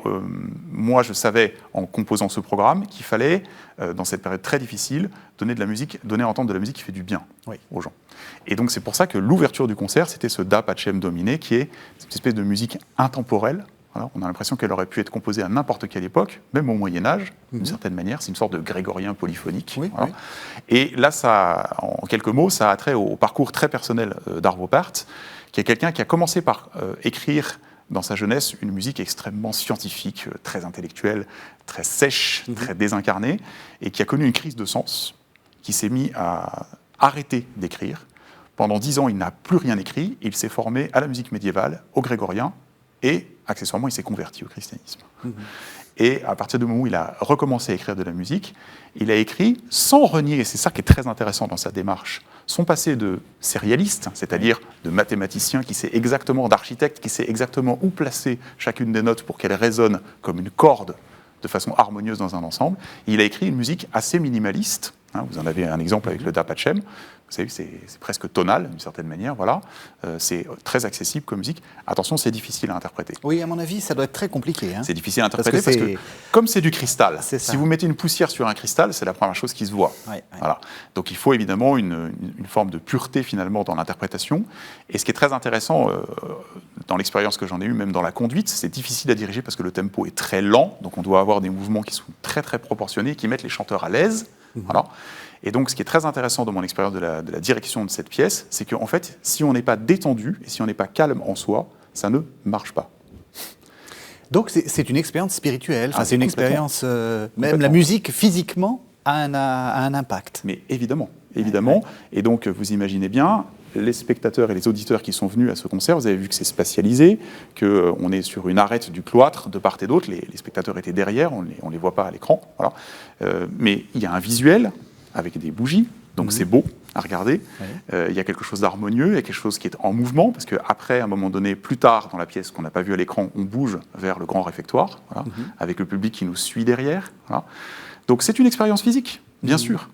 moi, je savais, en composant ce programme, qu'il fallait, dans cette période très difficile, donner à entendre de la musique qui fait du bien aux gens. Et donc c'est pour ça que l'ouverture du concert, c'était ce Da Pacem Domine, qui est cette espèce de musique intemporelle. Voilà, on a l'impression qu'elle aurait pu être composée à n'importe quelle époque, même au Moyen-Âge, d'une certaine manière. C'est une sorte de grégorien polyphonique. Voilà. Et là, en quelques mots, ça a trait au parcours très personnel d'Arvo Pärt, qui est quelqu'un qui a commencé par écrire dans sa jeunesse une musique extrêmement scientifique, très intellectuelle, très sèche, très désincarnée, et qui a connu une crise de sens, qui s'est mis à arrêter d'écrire. Pendant 10 ans, il n'a plus rien écrit. Il s'est formé à la musique médiévale, au grégorien, et accessoirement, il s'est converti au christianisme. Et à partir du moment où il a recommencé à écrire de la musique, il a écrit sans renier, et c'est ça qui est très intéressant dans sa démarche, son passé de sérialiste, c'est-à-dire de mathématicien qui sait exactement, d'architecte qui sait exactement où placer chacune des notes pour qu'elles résonnent comme une corde de façon harmonieuse dans un ensemble. Il a écrit une musique assez minimaliste. Vous en avez un exemple avec le Da Pacem. Vous savez, c'est presque tonal, d'une certaine manière. Voilà. C'est très accessible comme musique. Attention, c'est difficile à interpréter. Oui, à mon avis, ça doit être très compliqué. C'est difficile à interpréter parce que comme c'est du cristal, si vous mettez une poussière sur un cristal, c'est la première chose qui se voit. Voilà. Donc il faut évidemment une forme de pureté, finalement, dans l'interprétation. Et ce qui est très intéressant, dans l'expérience que j'en ai eue, même dans la conduite, c'est difficile à diriger parce que le tempo est très lent. Donc on doit avoir des mouvements qui sont très, très proportionnés, qui mettent les chanteurs à l'aise. Voilà. Et donc, ce qui est très intéressant dans mon expérience de la direction de cette pièce, c'est qu'en fait, si on n'est pas détendu et si on n'est pas calme en soi, ça ne marche pas. Donc, c'est une expérience spirituelle. C'est une expérience. Même la musique, physiquement, a un impact. Mais évidemment. Et donc, vous imaginez bien, les spectateurs et les auditeurs qui sont venus à ce concert, vous avez vu que c'est spatialisé, qu'on est sur une arête du cloître de part et d'autre. Les spectateurs étaient derrière, on ne les voit pas à l'écran. Voilà. Mais il y a un visuel avec des bougies, donc c'est beau à regarder. Il y a quelque chose d'harmonieux, il y a quelque chose qui est en mouvement, parce qu'après, à un moment donné, plus tard dans la pièce qu'on n'a pas vu à l'écran, on bouge vers le grand réfectoire, voilà, avec le public qui nous suit derrière. Voilà. Donc c'est une expérience physique, bien sûr.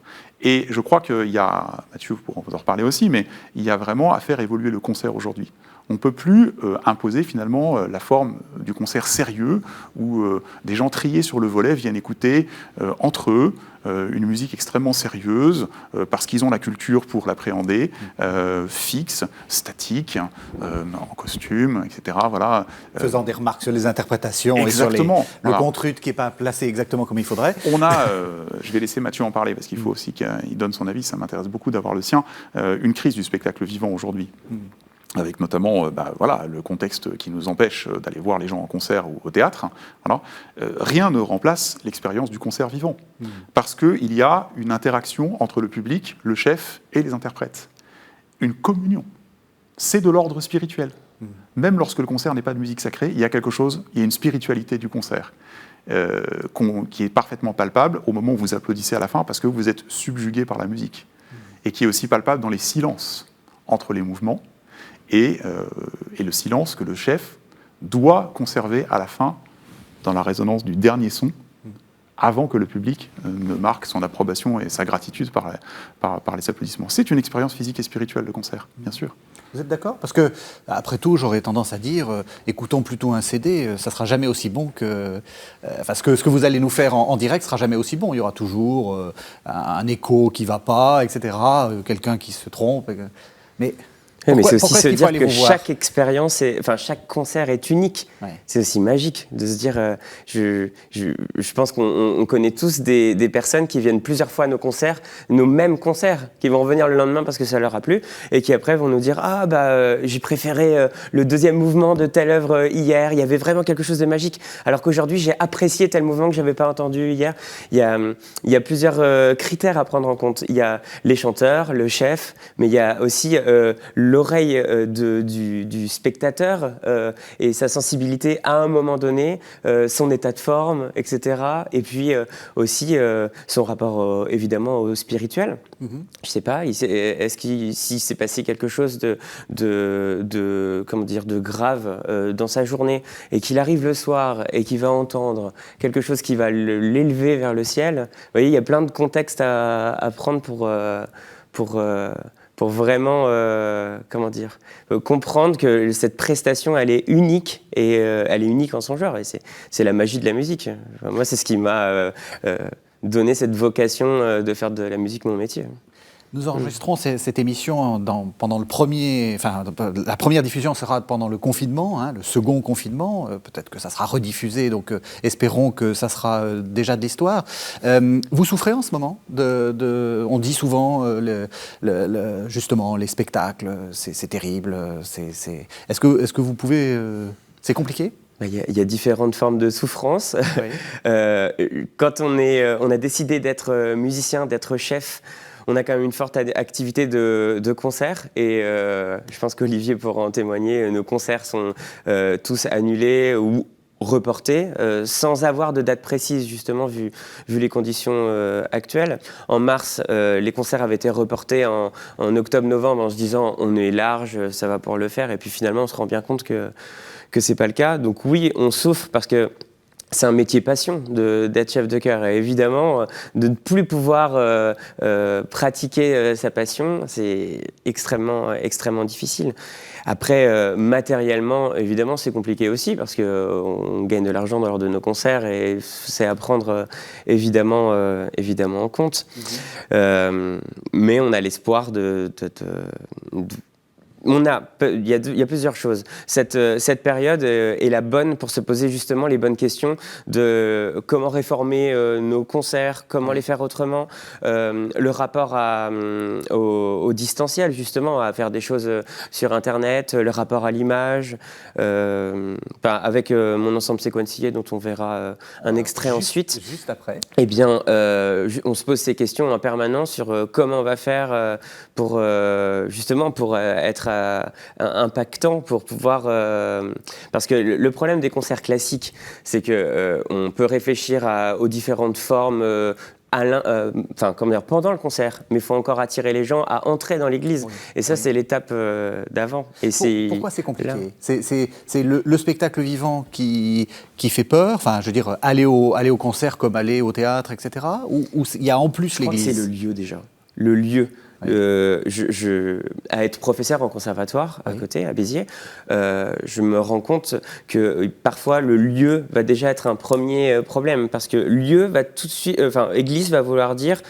Et je crois qu'il y a, Mathieu pourra vous en reparler aussi, mais il y a vraiment à faire évoluer le concert aujourd'hui. On ne peut plus imposer finalement la forme du concert sérieux où des gens triés sur le volet viennent écouter entre eux une musique extrêmement sérieuse parce qu'ils ont la culture pour l'appréhender, fixe, statique, en costume, etc. Voilà. Faisant des remarques sur les interprétations exactement, et sur le contrut qui n'est pas placé exactement comme il faudrait. On a, je vais laisser Mathieu en parler parce qu'il faut aussi qu'il donne son avis, ça m'intéresse beaucoup d'avoir le sien, une crise du spectacle vivant aujourd'hui. Avec notamment le contexte qui nous empêche d'aller voir les gens en concert ou au théâtre. Voilà. Rien ne remplace l'expérience du concert vivant, parce qu'il y a une interaction entre le public, le chef et les interprètes. Une communion. C'est de l'ordre spirituel. Même lorsque le concert n'est pas de musique sacrée, il y a quelque chose, il y a une spiritualité du concert qui est parfaitement palpable au moment où vous applaudissez à la fin, parce que vous êtes subjugué par la musique, et qui est aussi palpable dans les silences entre les mouvements, et le silence que le chef doit conserver à la fin dans la résonance du dernier son, avant que le public ne marque son approbation et sa gratitude par les applaudissements. C'est une expérience physique et spirituelle, le concert, bien sûr. Vous êtes d'accord ? Parce que, après tout, j'aurais tendance à dire, écoutons plutôt un CD, ça ne sera jamais aussi bon que... ce que vous allez nous faire en direct ne sera jamais aussi bon. Il y aura toujours un écho qui ne va pas, etc., quelqu'un qui se trompe. Mais... Oui, mais c'est aussi se dire que chaque expérience, chaque concert est unique. C'est aussi magique de se dire, je pense qu'on connaît tous des personnes qui viennent plusieurs fois à nos concerts, nos mêmes concerts, qui vont revenir le lendemain parce que ça leur a plu, et qui après vont nous dire, j'ai préféré le deuxième mouvement de telle œuvre hier, il y avait vraiment quelque chose de magique, alors qu'aujourd'hui j'ai apprécié tel mouvement que j'avais pas entendu hier. Il y a plusieurs critères à prendre en compte. Il y a les chanteurs, le chef, mais il y a aussi l'oreille du spectateur et sa sensibilité à un moment donné, son état de forme, etc. Et puis aussi son rapport évidemment au spirituel. Je sais pas, est-ce qu'il s'est passé quelque chose de grave dans sa journée et qu'il arrive le soir et qu'il va entendre quelque chose qui va l'élever vers le ciel. Vous voyez, il y a plein de contextes à prendre pour pour vraiment, comprendre que cette prestation, elle est unique et elle est unique en son genre. Et c'est la magie de la musique. Enfin, moi, c'est ce qui m'a donné cette vocation de faire de la musique mon métier. Nous enregistrons cette émission pendant le premier, enfin la première diffusion sera pendant le confinement, hein, le second confinement. Peut-être que ça sera rediffusé, donc espérons que ça sera déjà de l'histoire. Vous souffrez en ce moment on dit souvent justement les spectacles, c'est terrible. Est-ce que vous pouvez, c'est compliqué? Il y a différentes formes de souffrance. Oui. Quand on a décidé d'être musicien, d'être chef, on a quand même une forte activité de concerts et je pense qu'Olivier pourra en témoigner. Nos concerts sont tous annulés ou reportés sans avoir de date précise, justement, vu les conditions actuelles. En mars, les concerts avaient été reportés en octobre-novembre en se disant on est large, ça va pour le faire. Et puis finalement, on se rend bien compte que c'est pas le cas. Donc oui, on souffre parce que c'est un métier passion d'être chef de chœur. Et évidemment, de ne plus pouvoir pratiquer sa passion, c'est extrêmement difficile. Après, matériellement, évidemment, c'est compliqué aussi parce qu'on gagne de l'argent lors de nos concerts et c'est à prendre évidemment en compte. Mais on a l'espoir il y a plusieurs choses. Cette période est la bonne pour se poser justement les bonnes questions de comment réformer nos concerts, comment les faire autrement, le rapport au distanciel justement, à faire des choses sur Internet, le rapport à l'image, avec mon ensemble séquencier dont on verra un extrait ensuite. Juste après. Eh bien, on se pose ces questions en permanence sur comment on va faire pour être impactant, pour pouvoir... parce que le problème des concerts classiques, c'est qu'on peut réfléchir aux différentes formes pendant le concert, mais il faut encore attirer les gens à entrer dans l'église. Oui. Et ça, c'est l'étape d'avant. Et pourquoi c'est compliqué? C'est le spectacle vivant qui fait peur, enfin, je veux dire, aller au concert comme aller au théâtre, etc. Ou il y a en plus l'église? Je crois que c'est le lieu déjà. Le lieu. Oui. À être professeur en conservatoire à côté, à Béziers, je me rends compte que parfois le lieu va déjà être un premier problème parce que lieu va tout de suite, église va vouloir dire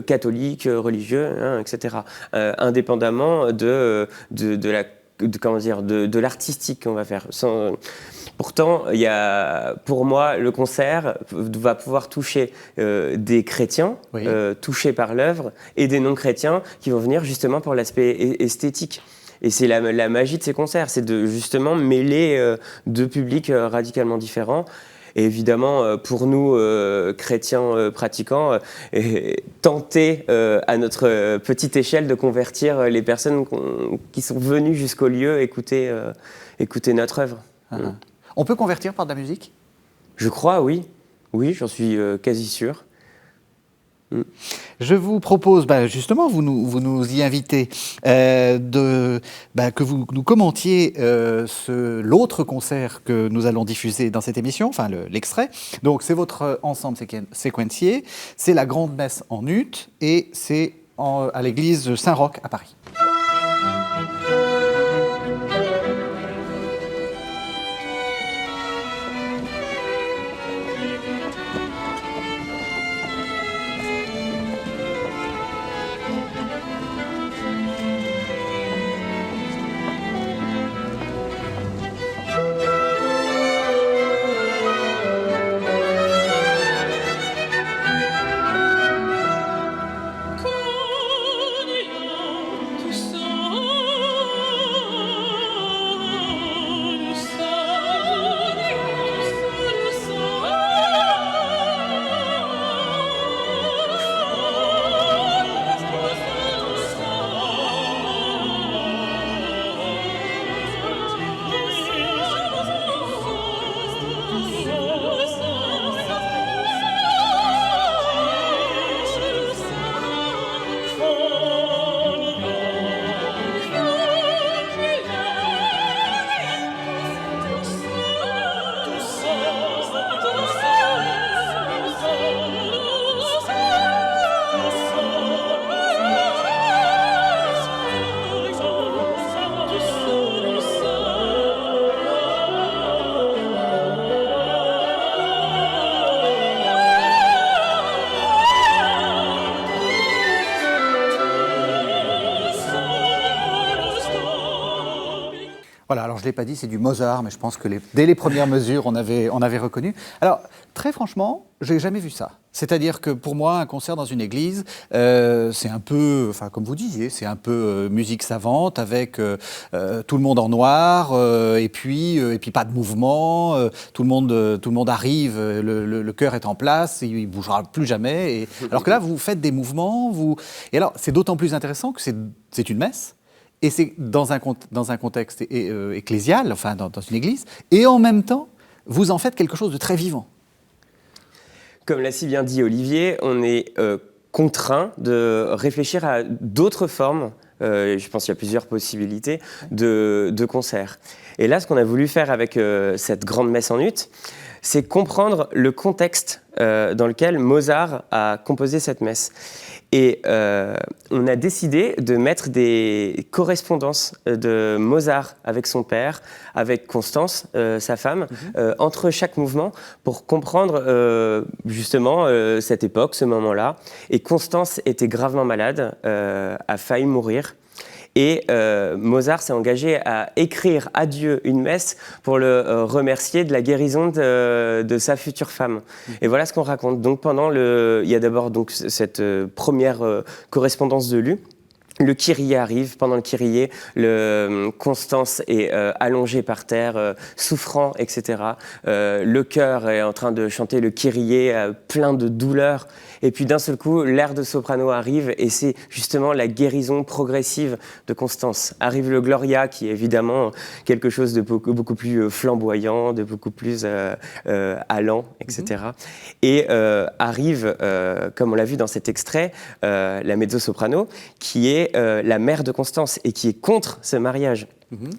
catholique, religieux, hein, etc. Indépendamment de l'artistique qu'on va faire. Pourtant, pour moi, le concert va pouvoir toucher des chrétiens, touchés par l'œuvre, et des non-chrétiens qui vont venir justement pour l'aspect esthétique. Et c'est la magie de ces concerts, c'est de justement mêler deux publics radicalement différents. Et évidemment, pour nous, chrétiens pratiquants, tenter à notre petite échelle de convertir les personnes qui sont venues jusqu'au lieu écouter notre œuvre. On peut convertir par de la musique? Je crois, oui. Oui, j'en suis quasi sûr. Je vous propose, justement, vous nous y invitez, que vous nous commentiez l'autre concert que nous allons diffuser dans cette émission, enfin l'extrait. Donc c'est votre ensemble séquencier, c'est la Grande Messe en ut et c'est à l'église Saint-Roch à Paris. alors je ne l'ai pas dit, c'est du Mozart, mais je pense que dès les premières mesures, on avait reconnu. Alors, très franchement, je n'ai jamais vu ça. C'est-à-dire que pour moi, un concert dans une église, c'est un peu, enfin comme vous disiez, c'est un peu musique savante avec tout le monde en noir et puis pas de mouvement. Tout le monde arrive, le chœur est en place, il bougera plus jamais. Alors que là, vous faites des mouvements, et alors c'est d'autant plus intéressant que c'est une messe. Et c'est dans un contexte ecclésial, enfin dans une église, et en même temps, vous en faites quelque chose de très vivant. Comme l'a si bien dit Olivier, on est contraint de réfléchir à d'autres formes. Je pense qu'il y a plusieurs possibilités de concerts. Et là, ce qu'on a voulu faire avec cette grande messe en ut, c'est comprendre le contexte dans lequel Mozart a composé cette messe. Et on a décidé de mettre des correspondances de Mozart avec son père, avec Constance, sa femme, entre chaque mouvement pour comprendre justement cette époque, ce moment-là. Et Constance était gravement malade, a failli mourir. Et Mozart s'est engagé à écrire à Dieu une messe pour le remercier de la guérison de sa future femme. Et voilà ce qu'on raconte. Donc il y a d'abord donc cette première correspondance de Lu. Le Kyrie arrive. Pendant le Kyrie, Constance est allongée par terre, souffrant, etc. Le chœur est en train de chanter le Kyrie, plein de douleur. Et puis d'un seul coup, l'air de soprano arrive et c'est justement la guérison progressive de Constance. Arrive le Gloria, qui est évidemment quelque chose de beaucoup plus flamboyant, de beaucoup plus allant, etc. Et arrive, comme on l'a vu dans cet extrait, la mezzo-soprano, qui est la mère de Constance et qui est contre ce mariage.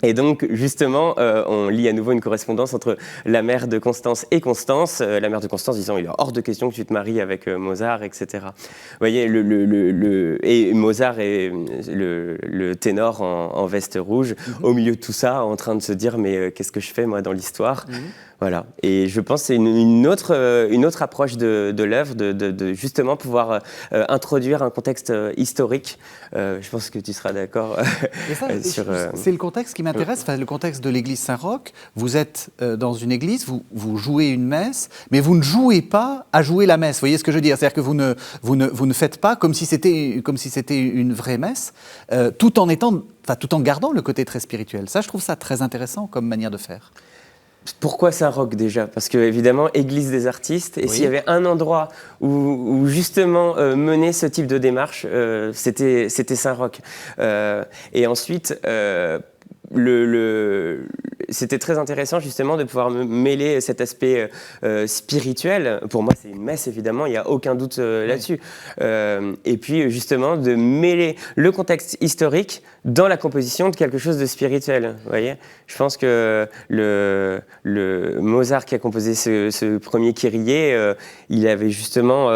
Et donc, justement, on lit à nouveau une correspondance entre la mère de Constance et Constance. La mère de Constance disant « il est hors de question que tu te maries avec Mozart, etc. » Vous voyez, et Mozart est le ténor en veste rouge, au milieu de tout ça, en train de se dire « mais qu'est-ce que je fais, moi, dans l'histoire ?» Voilà. Et je pense que c'est une autre approche de l'œuvre, de justement pouvoir introduire un contexte historique. Je pense que tu seras d'accord sur... C'est le contexte qui m'intéresse, le contexte de l'église Saint-Roch. Vous êtes dans une église, vous jouez une messe, mais vous ne jouez pas à jouer la messe. Vous voyez ce que je veux dire? C'est-à-dire que vous ne faites pas comme si c'était une vraie messe, tout en gardant le côté très spirituel. Ça, je trouve ça très intéressant comme manière de faire. Pourquoi Saint-Roch déjà? Parce que évidemment, église des artistes, et s'il y avait un endroit où justement mener ce type de démarche, c'était Saint-Roch. Et ensuite, c'était très intéressant justement de pouvoir mêler cet aspect spirituel. Pour moi, c'est une messe, évidemment, il n'y a aucun doute là-dessus. Et puis justement, de mêler le contexte historique dans la composition de quelque chose de spirituel. Vous voyez, je pense que le Mozart qui a composé ce premier Kyrie, il avait justement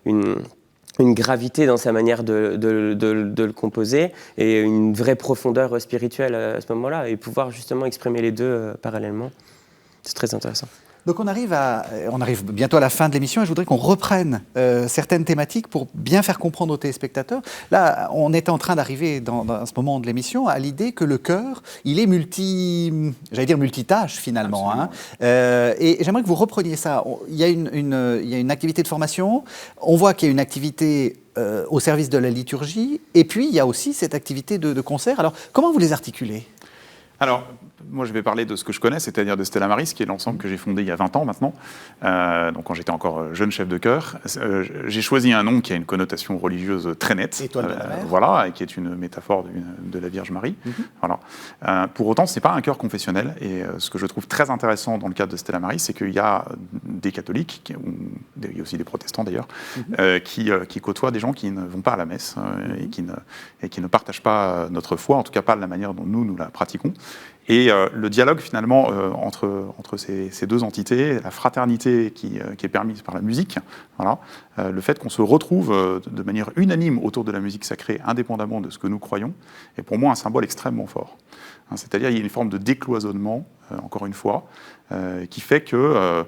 une gravité dans sa manière de le composer et une vraie profondeur spirituelle à ce moment-là, et pouvoir justement exprimer les deux parallèlement. C'est très intéressant. Donc on arrive bientôt à la fin de l'émission et je voudrais qu'on reprenne certaines thématiques pour bien faire comprendre aux téléspectateurs. Là, on est en train d'arriver dans ce moment de l'émission à l'idée que le chœur, il est multitâche finalement. Hein. Et j'aimerais que vous repreniez ça. Il y a une activité de formation, on voit qu'il y a une activité au service de la liturgie, et puis il y a aussi cette activité de concert. Alors, comment vous les articulez ? Alors, moi, je vais parler de ce que je connais, c'est-à-dire de Stella Maris, qui est l'ensemble que j'ai fondé il y a 20 ans maintenant, donc quand j'étais encore jeune chef de chœur. J'ai choisi un nom qui a une connotation religieuse très nette, Étoile de la mer. Voilà, et qui est une métaphore de la Vierge Marie. Voilà. Pour autant, ce n'est pas un chœur confessionnel, et ce que je trouve très intéressant dans le cadre de Stella Maris, c'est qu'il y a des catholiques, il y a aussi des protestants d'ailleurs, qui côtoient des gens qui ne vont pas à la messe et qui ne partagent pas notre foi, en tout cas pas de la manière dont nous la pratiquons. Et le dialogue finalement entre ces deux entités, la fraternité qui est permise par la musique, voilà, le fait qu'on se retrouve de manière unanime autour de la musique sacrée, indépendamment de ce que nous croyons, est pour moi un symbole extrêmement fort. Hein, c'est-à-dire qu'il y a une forme de décloisonnement encore une fois, qui fait que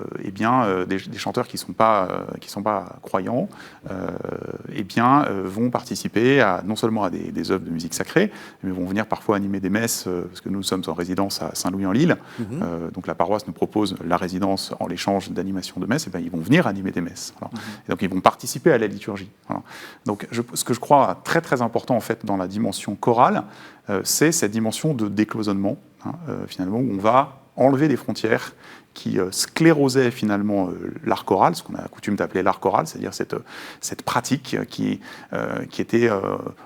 des chanteurs qui sont pas croyants vont participer non seulement à des œuvres de musique sacrée, mais vont venir parfois animer des messes, parce que nous sommes en résidence à Saint-Louis-en-l'Île. Donc la paroisse nous propose la résidence en l'échange d'animation de messes, et ils vont venir animer des messes. Voilà. Et donc ils vont participer à la liturgie. Voilà. Donc ce que je crois très très important en fait dans la dimension chorale, c'est cette dimension de décloisonnement, finalement, où on va enlever les frontières qui sclérosaient finalement l'art choral, ce qu'on a coutume d'appeler l'art choral, c'est-à-dire cette pratique qui était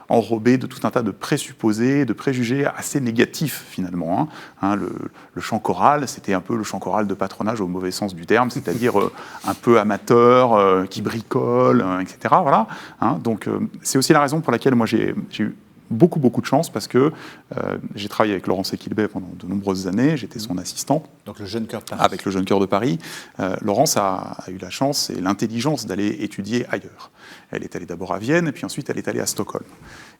enrobée de tout un tas de présupposés, de préjugés assez négatifs finalement. Le chant choral, c'était un peu le chant choral de patronage au mauvais sens du terme, c'est-à-dire un peu amateur, qui bricole, etc. Voilà. Donc c'est aussi la raison pour laquelle moi j'ai eu beaucoup de chance, parce que j'ai travaillé avec Laurent Séquilbet pendant de nombreuses années, j'étais son assistant. Donc le Jeune Chœur de Paris. Avec le Jeune Chœur de Paris. Laurence a eu la chance et l'intelligence d'aller étudier ailleurs. Elle est allée d'abord à Vienne, et puis ensuite elle est allée à Stockholm.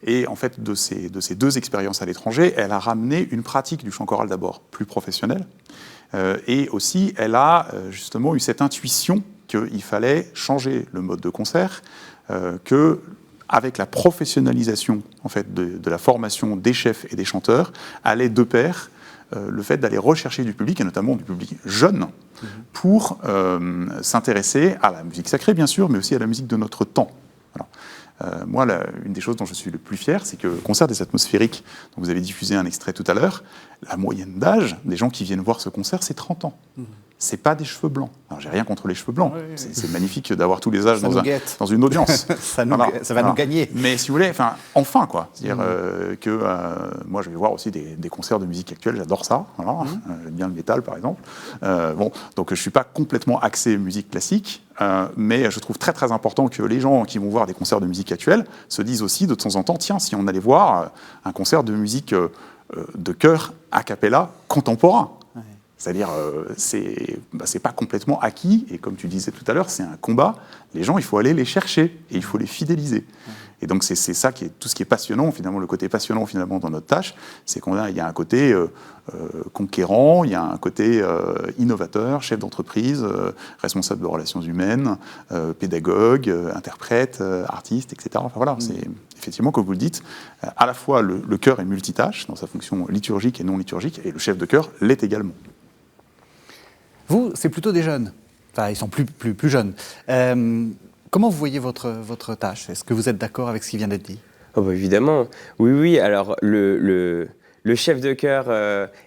Et en fait, de ces deux expériences à l'étranger, elle a ramené une pratique du chant choral d'abord plus professionnelle, et aussi elle a justement eu cette intuition qu'il fallait changer le mode de concert, que avec la professionnalisation en fait, de la formation des chefs et des chanteurs, allait de pair le fait d'aller rechercher du public, et notamment du public jeune, pour s'intéresser à la musique sacrée, bien sûr, mais aussi à la musique de notre temps. Voilà. Moi, une des choses dont je suis le plus fier, c'est que le concert des Atmosphériques, dont vous avez diffusé un extrait tout à l'heure, la moyenne d'âge des gens qui viennent voir ce concert, c'est 30 ans. C'est pas des cheveux blancs. Alors, j'ai rien contre les cheveux blancs. Oui. C'est magnifique d'avoir tous les âges dans une audience. Ça va nous gagner. Mais si vous voulez, enfin quoi. C'est-à-dire que moi, je vais voir aussi des concerts de musique actuelle. J'adore ça. Voilà. J'aime bien le métal, par exemple. Donc, je suis pas complètement axé musique classique, mais je trouve très très important que les gens qui vont voir des concerts de musique actuelle se disent aussi de temps en temps, tiens, si on allait voir un concert de musique de chœur a cappella contemporain. C'est-à-dire, c'est pas complètement acquis, et comme tu disais tout à l'heure, c'est un combat. Les gens, il faut aller les chercher, et il faut les fidéliser. Et donc, c'est ça qui est tout ce qui est passionnant, finalement, le côté passionnant, finalement, dans notre tâche, c'est qu'il y a un côté conquérant, il y a un côté innovateur, chef d'entreprise, responsable de relations humaines, pédagogue, interprète, artiste, etc. Enfin, voilà, c'est effectivement, comme vous le dites, à la fois le chœur est multitâche, dans sa fonction liturgique et non liturgique, et le chef de chœur l'est également. Vous, c'est plutôt des jeunes. Enfin, ils sont plus jeunes. Comment vous voyez votre tâche ? Est-ce que vous êtes d'accord avec ce qui vient d'être dit ? Oh bah évidemment. Oui. Alors, le chef de chœur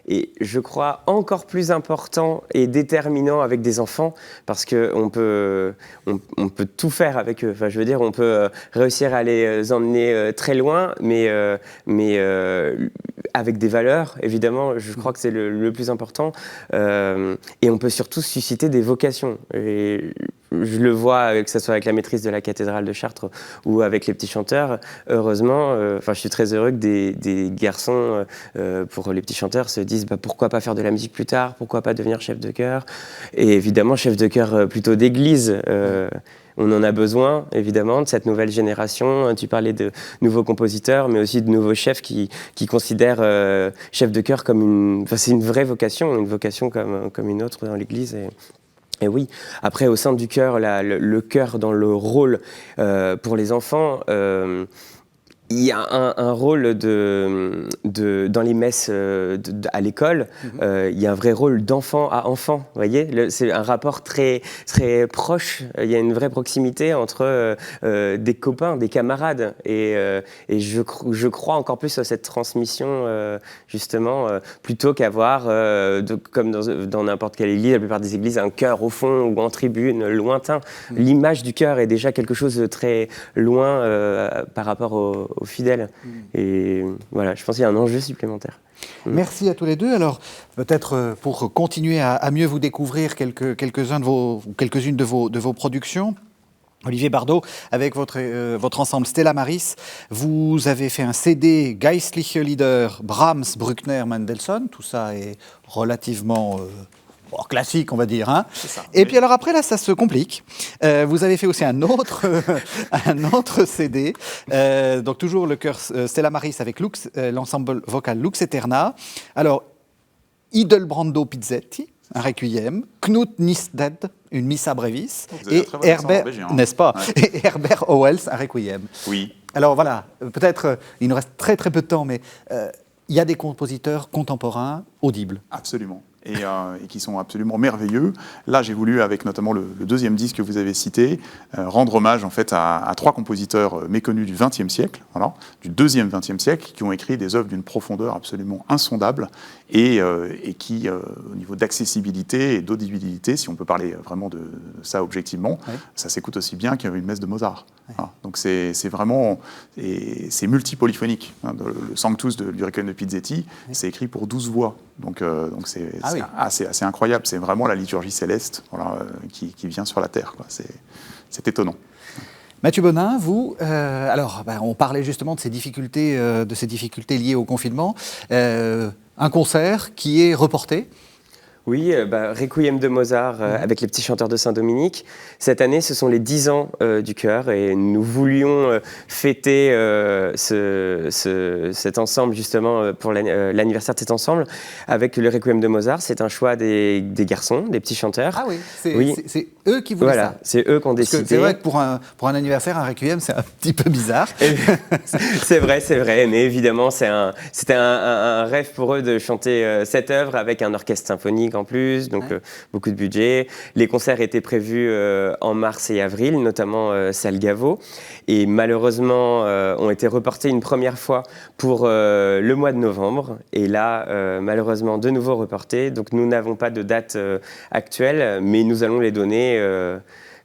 est, je crois, encore plus important et déterminant avec des enfants, parce qu'on peut tout faire avec eux. Enfin, je veux dire, on peut réussir à les emmener très loin, mais avec des valeurs, évidemment, je crois que c'est le plus important. Et on peut surtout susciter des vocations. Et je le vois, que ce soit avec la maîtrise de la cathédrale de Chartres ou avec les petits chanteurs. Heureusement, je suis très heureux que des garçons, pour les petits chanteurs, se disent pourquoi pas faire de la musique plus tard, pourquoi pas devenir chef de chœur. Et évidemment, chef de chœur plutôt d'église. On en a besoin, évidemment, de cette nouvelle génération. Tu parlais de nouveaux compositeurs, mais aussi de nouveaux chefs qui considèrent chef de chœur comme c'est une vraie vocation, une vocation comme une autre dans l'Église. Et oui, après, au sein du chœur, le chœur dans le rôle pour les enfants, il y a un rôle dans les messes à l'école, il y a un vrai rôle d'enfant à enfant, vous voyez, c'est un rapport très, très proche, il y a une vraie proximité entre des copains, des camarades, et je crois encore plus à cette transmission, justement, plutôt qu'avoir, comme dans n'importe quelle église, la plupart des églises, un chœur au fond ou en tribune, lointain. L'image du chœur est déjà quelque chose de très loin par rapport aux fidèles. Et voilà, je pense qu'il y a un enjeu supplémentaire. Merci à tous les deux. Alors, peut-être pour continuer à mieux vous découvrir quelques-unes de vos productions, Olivier Bardot, avec votre ensemble Stella Maris, vous avez fait un CD Geistliche Lieder, Brahms, Bruckner, Mendelssohn. Tout ça est relativement classique, on va dire. Hein. Ça, et puis alors après, là, ça se complique. Vous avez fait aussi un autre CD, donc toujours le chœur Stella Maris avec l'ensemble vocal Lux Eterna. Alors, Hildebrando Pizzetti, un requiem, Knut Nystedt, une missa brevis, Vous avez et un très bon accent norvégien, hein. n'est-ce pas, Ouais. et Herbert Howells, un requiem. Oui. Alors voilà, peut-être, il nous reste très très peu de temps, mais il y a des compositeurs contemporains audibles. Absolument. Et qui sont absolument merveilleux. Là, j'ai voulu, avec notamment le deuxième disque que vous avez cité, rendre hommage en fait à trois compositeurs méconnus du XXe siècle, voilà, du deuxième XXe siècle, qui ont écrit des œuvres d'une profondeur absolument insondable et qui, au niveau d'accessibilité et d'audibilité, si on peut parler vraiment de ça objectivement, Oui. ça s'écoute aussi bien qu'une messe de Mozart. Voilà. Donc c'est vraiment, c'est multipolyphonique. Hein. Le Sanctus du Requiem de Pizzetti, c'est écrit pour 12 voix. Donc c'est oui. assez incroyable. C'est vraiment la liturgie céleste, voilà, qui vient sur la terre, quoi. C'est étonnant. Mathieu Bonin, vous, on parlait justement de ces difficultés liées au confinement. Un concert qui est reporté. Oui, Requiem de Mozart avec les petits chanteurs de Saint-Dominique. Cette année, ce sont les 10 ans du chœur et nous voulions fêter cet ensemble justement pour l'anniversaire de cet ensemble avec le Requiem de Mozart. C'est un choix des garçons, des petits chanteurs. Ah oui, Oui. c'est eux qui voulaient Voilà, ça. c'est eux qui ont Parce que décidé. c'est vrai que pour un anniversaire, un requiem, c'est un petit peu bizarre. C'est vrai, mais évidemment, c'était un rêve pour eux de chanter cette œuvre avec un orchestre symphonique en plus, donc beaucoup de budget. Les concerts étaient prévus en mars et avril, notamment Salgavo, et malheureusement ont été reportés une première fois pour le mois de novembre, et là, malheureusement, de nouveau reportés. Donc nous n'avons pas de date actuelle, mais nous allons les donner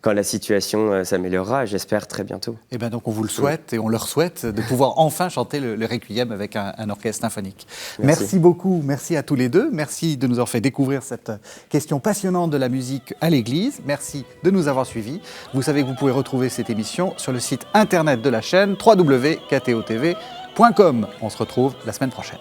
quand la situation s'améliorera, j'espère très bientôt. Et bien donc on vous le souhaite et on leur souhaite de pouvoir enfin chanter le Requiem avec un orchestre symphonique. Merci beaucoup, merci à tous les deux, merci de nous avoir fait découvrir cette question passionnante de la musique à l'Église, merci de nous avoir suivis. Vous savez que vous pouvez retrouver cette émission sur le site internet de la chaîne www.ktotv.com. On se retrouve la semaine prochaine.